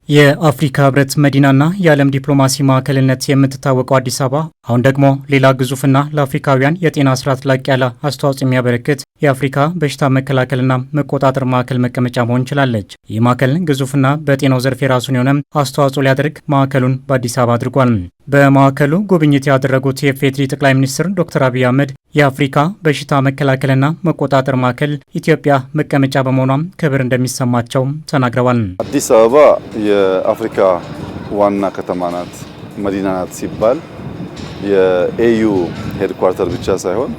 የአፍሪካ ህብረት መዲናና የዓለም ዲፕሎማሲ ማዕከልነት የምትታወቀው አዲስ አበባ አሁን ደግሞ ሌላ ግዙፍና ለአፍሪካውያን የጤና ስርዓት ላቅ ያለ አስተዋጽኦ የሚያበረክት የአፍሪካ በሽታ መከላከልና መቆጣጠር ማዕከል መቀመጫ መሆን ችላለች። ይህ ማዕከል ግዙፍና በጤናው ዘርፍ የራሱን የሆነ አስተዋጽኦ ሊያደርግ ማዕከሉን በአዲስ አበባ አድርጓል። በማዕከሉ ጉብኝት ያደረጉት የኢፌዴሪ ጠቅላይ ሚኒስትር ዶክተር አብይ አህመድ የአፍሪካ በሽታ መከላከልና መቆጣጠር ማዕከል ኢትዮጵያ መቀመጫ በመሆኗም ክብር እንደሚሰማቸው ተናግረዋል። አዲስ አበባ የአፍሪካ ዋና ከተማ ናት፣ መዲና ናት ሲባል የኤዩ ሄድኳርተር ብቻ ሳይሆን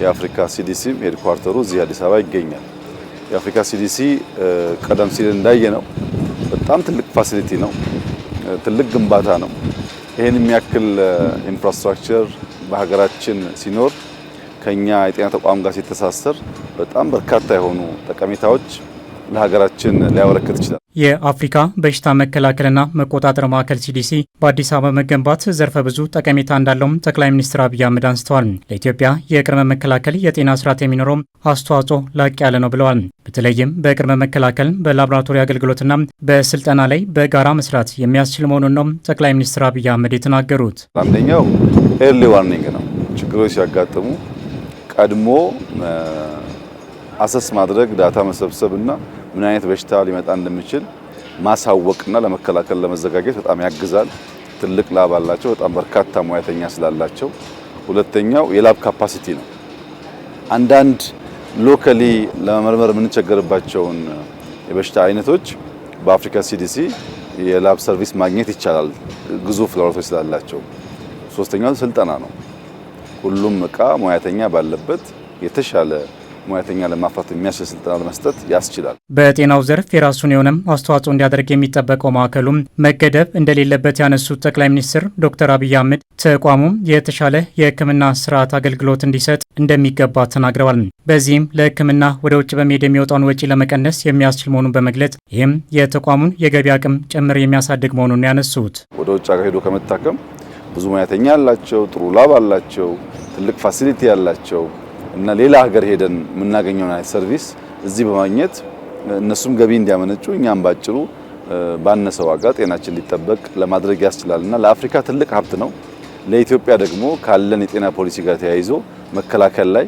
የአፍሪካ ሲዲሲም ሄድኳርተሩ እዚህ አዲስ አበባ ይገኛል። የአፍሪካ ሲዲሲ ቀደም ሲል እንዳየነው በጣም ትልቅ ፋሲሊቲ ነው፣ ትልቅ ግንባታ ነው። ይህን የሚያክል ኢንፍራስትራክቸር በሀገራችን ሲኖር ከኛ የጤና ተቋም ጋር ሲተሳሰር በጣም በርካታ የሆኑ ጠቀሜታዎች ለሀገራችን ሊያበረክት ይችላል። የአፍሪካ በሽታ መከላከልና መቆጣጠር ማዕከል ሲዲሲ በአዲስ አበባ መገንባት ዘርፈ ብዙ ጠቀሜታ እንዳለውም ጠቅላይ ሚኒስትር አብይ አህመድ አንስተዋል። ለኢትዮጵያ የቅድመ መከላከል የጤና ስርዓት የሚኖረው አስተዋጽኦ ላቅ ያለ ነው ብለዋል። በተለይም በቅድመ መከላከል በላቦራቶሪ አገልግሎትና በስልጠና ላይ በጋራ መስራት የሚያስችል መሆኑን ነው ጠቅላይ ሚኒስትር አብይ አህመድ የተናገሩት። አንደኛው ኤርሊ ዋርኒንግ ነው። ችግሮች ሲያጋጥሙ ቀድሞ አሰስ ማድረግ፣ ዳታ መሰብሰብና ምን አይነት በሽታ ሊመጣ እንደሚችል ማሳወቅና ለመከላከል ለመዘጋጀት በጣም ያግዛል። ትልቅ ላብ አላቸው፣ በጣም በርካታ ሙያተኛ ስላላቸው። ሁለተኛው የላብ ካፓሲቲ ነው። አንዳንድ ሎካሊ ለመመርመር የምንቸገርባቸውን የበሽታ አይነቶች በአፍሪካ ሲዲሲ የላብ ሰርቪስ ማግኘት ይቻላል፣ ግዙፍ ላቦራቶሪ ስላላቸው። ሶስተኛው ስልጠና ነው። ሁሉም እቃ ሙያተኛ ባለበት የተሻለ ሙያተኛ ለማፍራት የሚያስችል ስልጠና ለመስጠት ያስችላል። በጤናው ዘርፍ የራሱን የሆነም አስተዋጽኦ እንዲያደርግ የሚጠበቀው ማዕከሉም መገደብ እንደሌለበት ያነሱት ጠቅላይ ሚኒስትር ዶክተር አብይ አህመድ ተቋሙም የተሻለ የሕክምና ስርዓት አገልግሎት እንዲሰጥ እንደሚገባ ተናግረዋል። በዚህም ለሕክምና ወደ ውጭ በመሄድ የሚወጣውን ወጪ ለመቀነስ የሚያስችል መሆኑን በመግለጽ ይህም የተቋሙን የገቢ አቅም ጭምር የሚያሳድግ መሆኑን ያነሱት ወደ ውጭ ሀገር ሄዶ ከመታከም ብዙ ሙያተኛ ያላቸው፣ ጥሩ ላብ አላቸው፣ ትልቅ ፋሲሊቲ ያላቸው እና ሌላ ሀገር ሄደን የምናገኘውን አይነት ሰርቪስ እዚህ በማግኘት እነሱም ገቢ እንዲያመነጩ እኛም ባጭሩ ባነሰ ዋጋ ጤናችን ሊጠበቅ ለማድረግ ያስችላልና ለአፍሪካ ትልቅ ሀብት ነው። ለኢትዮጵያ ደግሞ ካለን የጤና ፖሊሲ ጋር ተያይዞ መከላከል ላይ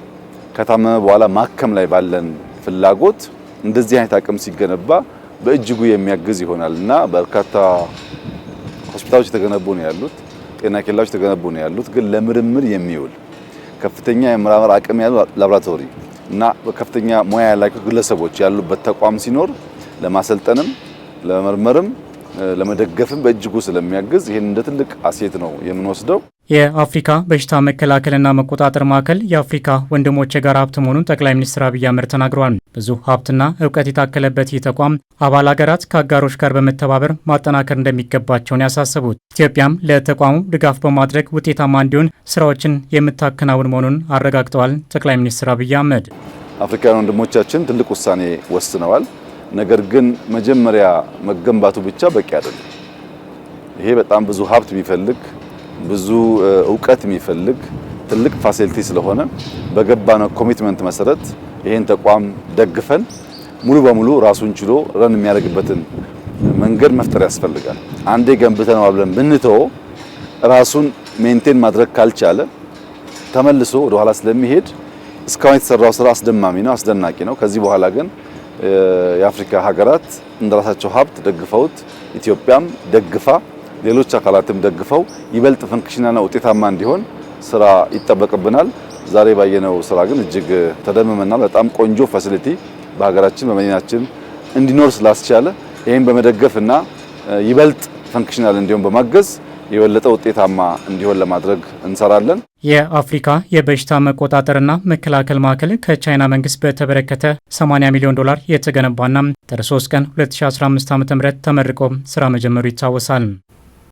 ከታመመ በኋላ ማከም ላይ ባለን ፍላጎት እንደዚህ አይነት አቅም ሲገነባ በእጅጉ የሚያግዝ ይሆናልና በርካታ ሆስፒታሎች የተገነቡ ነው ያሉት፣ ጤና ኬላዎች የተገነቡ ነው ያሉት። ግን ለምርምር የሚውል ከፍተኛ የምርምር አቅም ያለው ላቦራቶሪ እና በከፍተኛ ሙያ ያላቸው ግለሰቦች ያሉበት ተቋም ሲኖር ለማሰልጠንም ለመመርመርም ለመደገፍም በእጅጉ ስለሚያግዝ ይሄን እንደ ትልቅ አሴት ነው የምንወስደው። የአፍሪካ በሽታ መከላከልና መቆጣጠር ማዕከል የአፍሪካ ወንድሞች የጋራ ሀብት መሆኑን ጠቅላይ ሚኒስትር አብይ አህመድ ተናግረዋል። ብዙ ሀብትና እውቀት የታከለበት ይህ ተቋም አባል ሀገራት ከአጋሮች ጋር በመተባበር ማጠናከር እንደሚገባቸውን ያሳሰቡት ኢትዮጵያም ለተቋሙ ድጋፍ በማድረግ ውጤታማ እንዲሆን ስራዎችን የምታከናውን መሆኑን አረጋግጠዋል። ጠቅላይ ሚኒስትር አብይ አህመድ አፍሪካውያን ወንድሞቻችን ትልቅ ውሳኔ ወስነዋል። ነገር ግን መጀመሪያ መገንባቱ ብቻ በቂ አይደለም። ይሄ በጣም ብዙ ሀብት የሚፈልግ ብዙ እውቀት የሚፈልግ ትልቅ ፋሲሊቲ ስለሆነ በገባነው ኮሚትመንት መሰረት ይሄን ተቋም ደግፈን ሙሉ በሙሉ ራሱን ችሎ ረን የሚያደርግበትን መንገድ መፍጠር ያስፈልጋል። አንዴ ገንብተነው ብለን ብንተው ራሱን ሜንቴን ማድረግ ካልቻለ ተመልሶ ወደ ኋላ ስለሚሄድ እስካሁን የተሰራው ስራ አስደማሚ ነው፣ አስደናቂ ነው። ከዚህ በኋላ ግን የአፍሪካ ሀገራት እንደራሳቸው ሀብት ደግፈውት ኢትዮጵያም ደግፋ ሌሎች አካላትም ደግፈው ይበልጥ ፈንክሽናልና ውጤታማ እንዲሆን ስራ ይጠበቅብናል። ዛሬ ባየነው ስራ ግን እጅግ ተደምመናል። በጣም ቆንጆ ፋሲሊቲ በሀገራችን በመዲናችን እንዲኖር ስላስቻለ ይሄን በመደገፍና ይበልጥ ፈንክሽናል እንዲሆን በማገዝ የበለጠ ውጤታማ እንዲሆን ለማድረግ እንሰራለን። የአፍሪካ የበሽታ መቆጣጠርና መከላከል ማዕከል ከቻይና መንግስት በተበረከተ $80 ሚሊዮን የተገነባና ጥር 3 ቀን 2015 ዓ.ም ተመርቆ ስራ መጀመሩ ይታወሳል።